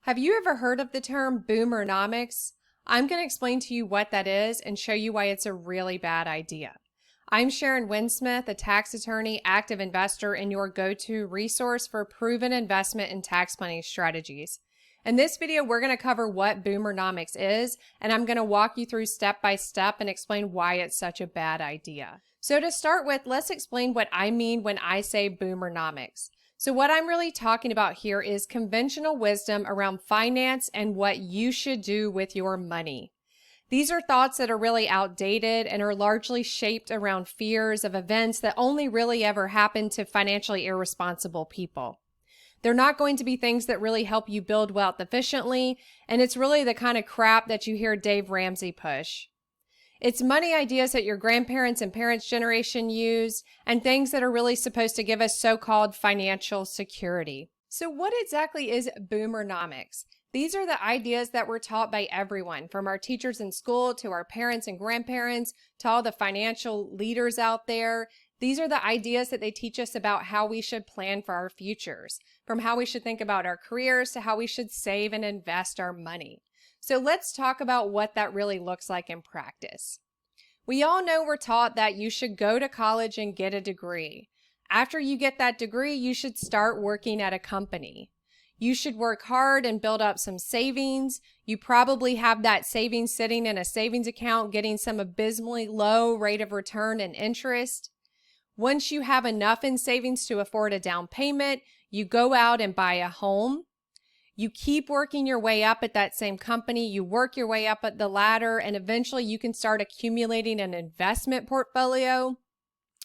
Have you ever heard of the term Boomernomics? I'm going to explain to you what that is and show you why it's a really bad idea. I'm Sharon Winsmith, a tax attorney, active investor, and your go-to resource for proven investment and tax planning strategies. In this video, we're going to cover what Boomernomics is, and I'm going to walk you through step by step and explain why it's such a bad idea. So to start with, let's explain what I mean when I say Boomernomics. So what I'm really talking about here is conventional wisdom around finance and what you should do with your money. These are thoughts that are really outdated and are largely shaped around fears of events that only really ever happen to financially irresponsible people. They're not going to be things that really help you build wealth efficiently, and it's really the kind of crap that you hear Dave Ramsey push. It's money ideas that your grandparents and parents' generation used, and things that are really supposed to give us so-called financial security. So what exactly is Boomernomics? These are the ideas that were taught by everyone, from our teachers in school to our parents and grandparents to all the financial leaders out there. These are the ideas that they teach us about how we should plan for our futures, from how we should think about our careers to how we should save and invest our money. So let's talk about what that really looks like in practice. We all know we're taught that you should go to college and get a degree. After you get that degree, you should start working at a company. You should work hard and build up some savings. You probably have that savings sitting in a savings account getting some abysmally low rate of return and interest. Once you have enough in savings to afford a down payment, you go out and buy a home. You keep working your way up at that same company, you work your way up at the ladder, and eventually you can start accumulating an investment portfolio.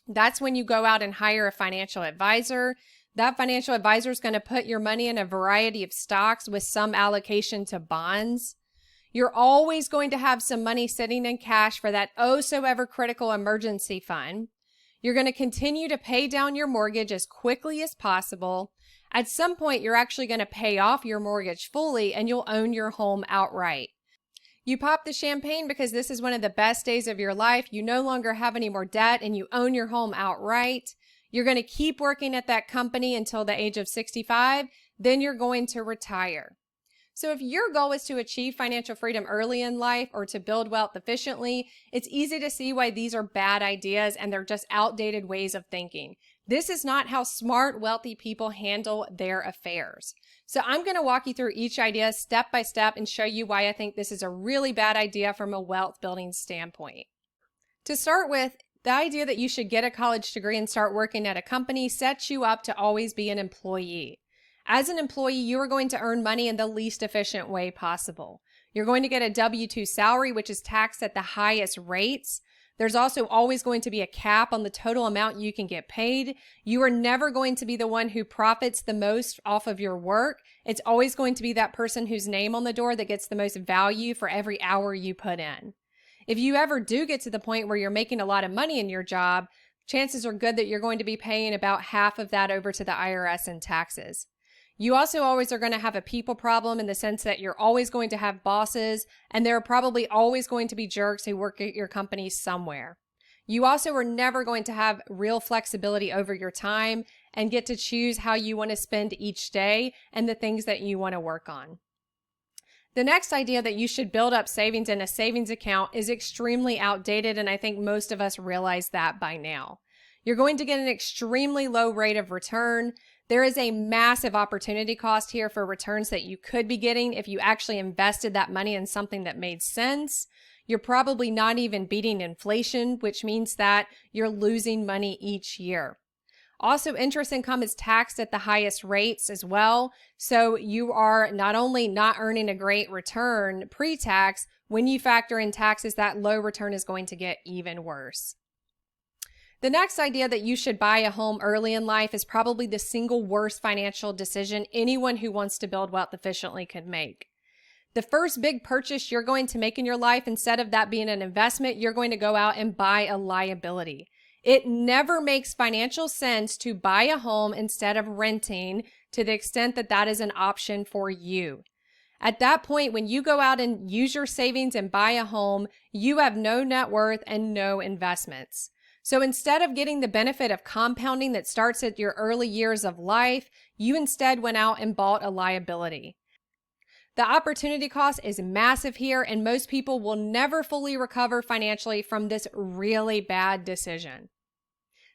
That's when you go out and hire a financial advisor. That financial advisor is going to put your money in a variety of stocks with some allocation to bonds. You're always going to have some money sitting in cash for that oh so ever critical emergency fund. You're going to continue to pay down your mortgage as quickly as possible. At some point, you're actually going to pay off your mortgage fully and you'll own your home outright. You pop the champagne because this is one of the best days of your life. You no longer have any more debt and you own your home outright. You're going to keep working at that company until the age of 65. Then you're going to retire. So if your goal is to achieve financial freedom early in life or to build wealth efficiently, it's easy to see why these are bad ideas and they're just outdated ways of thinking. This is not how smart, wealthy people handle their affairs. So I'm going to walk you through each idea step by step and show you why I think this is a really bad idea from a wealth building standpoint. To start with, the idea that you should get a college degree and start working at a company sets you up to always be an employee. As an employee, you are going to earn money in the least efficient way possible. You're going to get a W-2 salary, which is taxed at the highest rates. There's also always going to be a cap on the total amount you can get paid. You are never going to be the one who profits the most off of your work. It's always going to be that person whose name on the door that gets the most value for every hour you put in. If you ever do get to the point where you're making a lot of money in your job, chances are good that you're going to be paying about half of that over to the IRS in taxes. You also always are going to have a people problem in the sense that you're always going to have bosses, and there are probably always going to be jerks who work at your company somewhere. You also are never going to have real flexibility over your time and get to choose how you want to spend each day and the things that you want to work on. The next idea that you should build up savings in a savings account is extremely outdated, and I think most of us realize that by now. You're going to get an extremely low rate of return. There is a massive opportunity cost here for returns that you could be getting if you actually invested that money in something that made sense. You're probably not even beating inflation, which means that you're losing money each year. Also, interest income is taxed at the highest rates as well. So you are not only not earning a great return pre-tax, when you factor in taxes, that low return is going to get even worse. The next idea that you should buy a home early in life is probably the single worst financial decision anyone who wants to build wealth efficiently could make. The first big purchase you're going to make in your life, instead of that being an investment, you're going to go out and buy a liability. It never makes financial sense to buy a home instead of renting to the extent that that is an option for you. At that point, when you go out and use your savings and buy a home, you have no net worth and no investments. So instead of getting the benefit of compounding that starts at your early years of life, you instead went out and bought a liability. The opportunity cost is massive here, and most people will never fully recover financially from this really bad decision.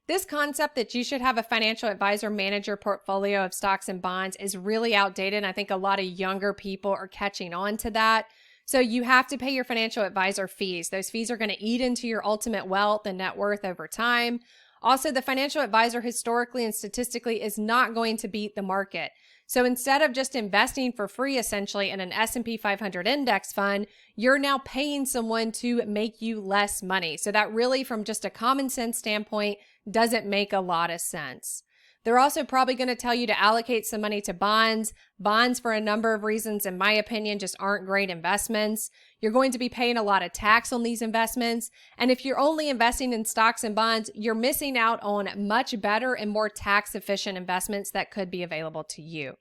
This concept that you should have a financial advisor manage your portfolio of stocks and bonds is really outdated. And I think a lot of younger people are catching on to that. So you have to pay your financial advisor fees. Those fees are going to eat into your ultimate wealth and net worth over time. Also, the financial advisor historically and statistically is not going to beat the market. So instead of just investing for free essentially in an S&P 500 index fund, you're now paying someone to make you less money. So that really, from just a common sense standpoint, doesn't make a lot of sense. They're also probably going to tell you to allocate some money to bonds. Bonds, for a number of reasons, in my opinion, just aren't great investments. You're going to be paying a lot of tax on these investments. And if you're only investing in stocks and bonds, you're missing out on much better and more tax efficient investments that could be available to you.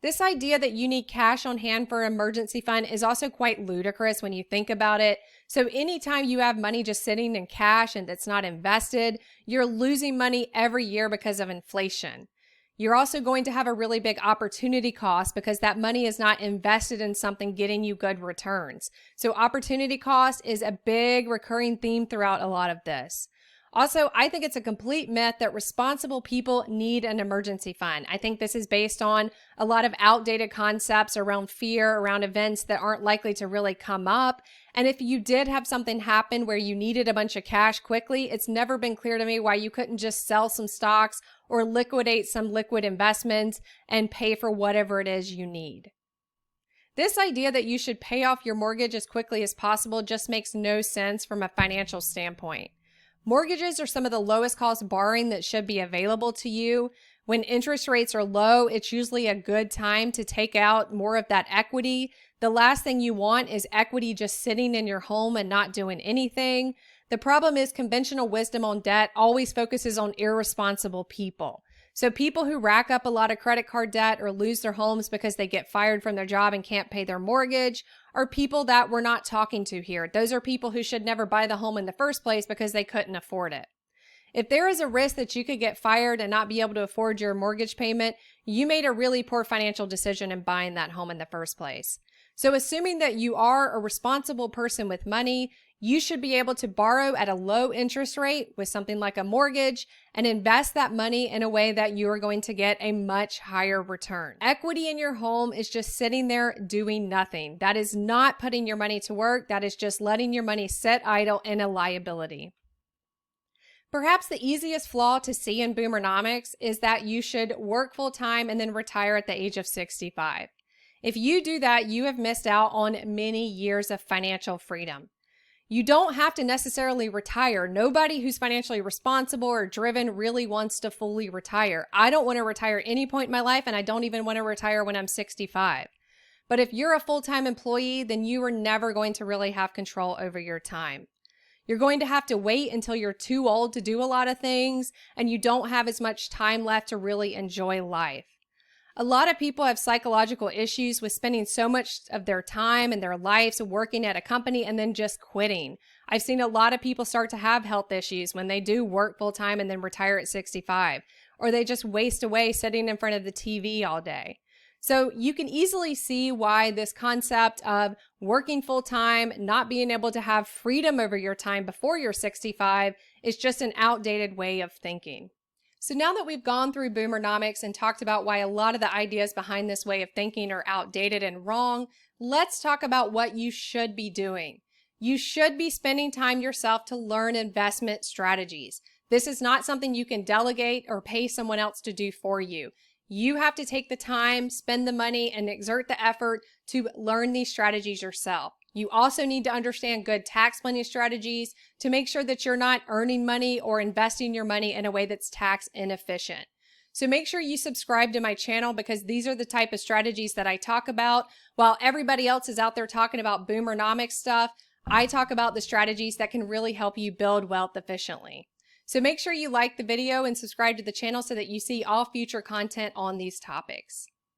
This idea that you need cash on hand for an emergency fund is also quite ludicrous when you think about it. So anytime you have money just sitting in cash and that's not invested, you're losing money every year because of inflation. You're also going to have a really big opportunity cost because that money is not invested in something getting you good returns. So opportunity cost is a big recurring theme throughout a lot of this. Also, I think it's a complete myth that responsible people need an emergency fund. I think this is based on a lot of outdated concepts around fear, around events that aren't likely to really come up. And if you did have something happen where you needed a bunch of cash quickly, it's never been clear to me why you couldn't just sell some stocks or liquidate some liquid investments and pay for whatever it is you need. This idea that you should pay off your mortgage as quickly as possible just makes no sense from a financial standpoint. Mortgages are some of the lowest cost borrowing that should be available to you. When interest rates are low, it's usually a good time to take out more of that equity. The last thing you want is equity just sitting in your home and not doing anything. The problem is conventional wisdom on debt always focuses on irresponsible people. So people who rack up a lot of credit card debt or lose their homes because they get fired from their job and can't pay their mortgage are people that we're not talking to here. Those are people who should never buy the home in the first place because they couldn't afford it. If there is a risk that you could get fired and not be able to afford your mortgage payment, you made a really poor financial decision in buying that home in the first place. So assuming that you are a responsible person with money, you should be able to borrow at a low interest rate with something like a mortgage and invest that money in a way that you are going to get a much higher return. Equity in your home is just sitting there doing nothing. That is not putting your money to work. That is just letting your money sit idle in a liability. Perhaps the easiest flaw to see in Boomernomics is that you should work full time and then retire at the age of 65. If you do that, you have missed out on many years of financial freedom. You don't have to necessarily retire. Nobody who's financially responsible or driven really wants to fully retire. I don't want to retire at any point in my life, and I don't even want to retire when I'm 65. But if you're a full-time employee, then you are never going to really have control over your time. You're going to have to wait until you're too old to do a lot of things, and you don't have as much time left to really enjoy life. A lot of people have psychological issues with spending so much of their time and their lives working at a company and then just quitting. I've seen a lot of people start to have health issues when they do work full time and then retire at 65, or they just waste away sitting in front of the TV all day. So you can easily see why this concept of working full time, not being able to have freedom over your time before you're 65 is just an outdated way of thinking. So now that we've gone through Boomernomics and talked about why a lot of the ideas behind this way of thinking are outdated and wrong, let's talk about what you should be doing. You should be spending time yourself to learn investment strategies. This is not something you can delegate or pay someone else to do for you. You have to take the time, spend the money, and exert the effort to learn these strategies yourself. You also need to understand good tax planning strategies to make sure that you're not earning money or investing your money in a way that's tax inefficient. So make sure you subscribe to my channel because these are the type of strategies that I talk about. While everybody else is out there talking about Boomernomics stuff, I talk about the strategies that can really help you build wealth efficiently. So make sure you like the video and subscribe to the channel so that you see all future content on these topics.